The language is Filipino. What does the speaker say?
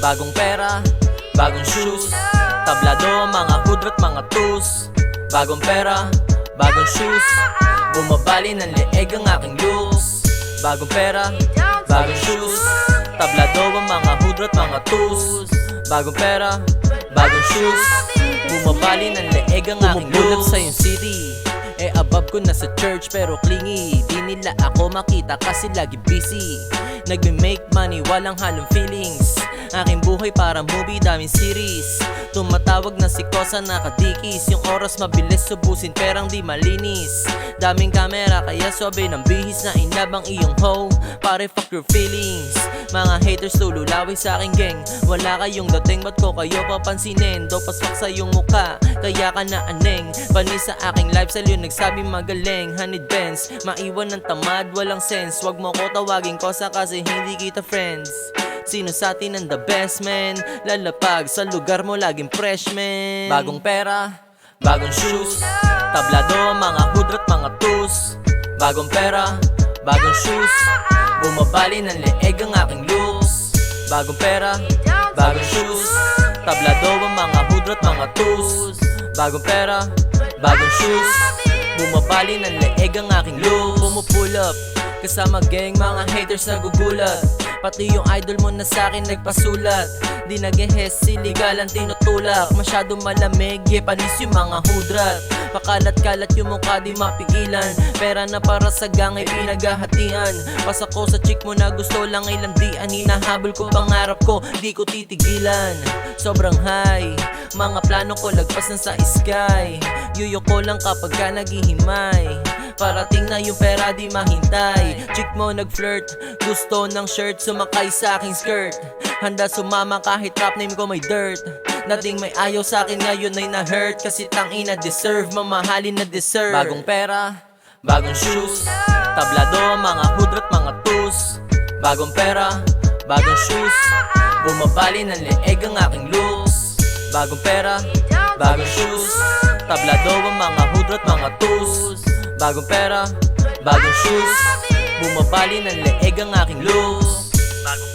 Bagong pera, bagong shoes, tablado, mga hudrat, mga tus. Bagong pera, bagong shoes, bumabali ng leeg ang aking looks. Bagong pera, bagong shoes, tablado, mga hudrat, mga tus. Bagong pera, bagong shoes, bumabali ng leeg ang aking looks. Sa yung city, above ko na sa church pero clingy. Di nila ako makita kasi lagi busy. Nagme-make money, walang halong feelings. Aking buhay para movie, daming series. Tumatawag na si Kosa nakadikis. Yung oras mabilis subusin perang di malinis. Daming kamera kaya sobe ng bihis na inabang iyong hoe. Pare fuck your feelings. Mga haters lululaway sa aking gang. Wala kayong dating, ba't ko kayo papansinin? Dopaswak sa iyong mukha, kaya ka na aneng. Pani sa aking lifestyle yun nagsabi magaling. Honey Benz, maiwan ng tamad, walang sense. Wag mo ko tawagin Kosa kasi hindi kita friends. Sino sa atin ang the best man? Lalapag sa lugar mo laging fresh man. Bagong pera, bagong shoes, tablado, mga hudrat, mga tus. Bagong pera, bagong shoes, bumabali ng leeg ang aking looks. Bagong pera, bagong shoes, tablado, mga hudrat, mga tus. Bagong pera, bagong shoes, bumabali ng leeg ang aking looks. Pumupull up, kasama gang, mga haters nagugulat. Pati yung idol mo na sa'kin nagpasulat. Di nag-ehes, illegal ang tinutulak. Masyado malamig, panis yung mga hudrat. Pakalat-kalat yung mukha di mapigilan. Pera na para sa gang ay pinaghahatian. Pas ako sa chick mo na gusto lang ay landian. Hinahabol ko pangarap ko, di ko titigilan. Sobrang high, mga plano ko lagpas na sa sky. Yuyo ko lang kapag ka naghihimay. Parating na yung pera di mahintay. Chick mo nag-flirt, gusto ng shirt, sumakay sa aking skirt. Handa sumama kahit rap name ko may dirt. Dating may ayaw sa akin ngayon ay na-hurt. Kasi tangina deserve, mamahalin na deserve. Bagong pera, bagong shoes, tablado, mga hudrat, mga tus. Bagong pera, bagong shoes, bumabali ng leeg ang aking looks. Bagong pera, bagong shoes, tablado, mga hudrat, mga tus. Bagong pera, bagong shoes, bumabali ng leeg ang aking looks. Bagong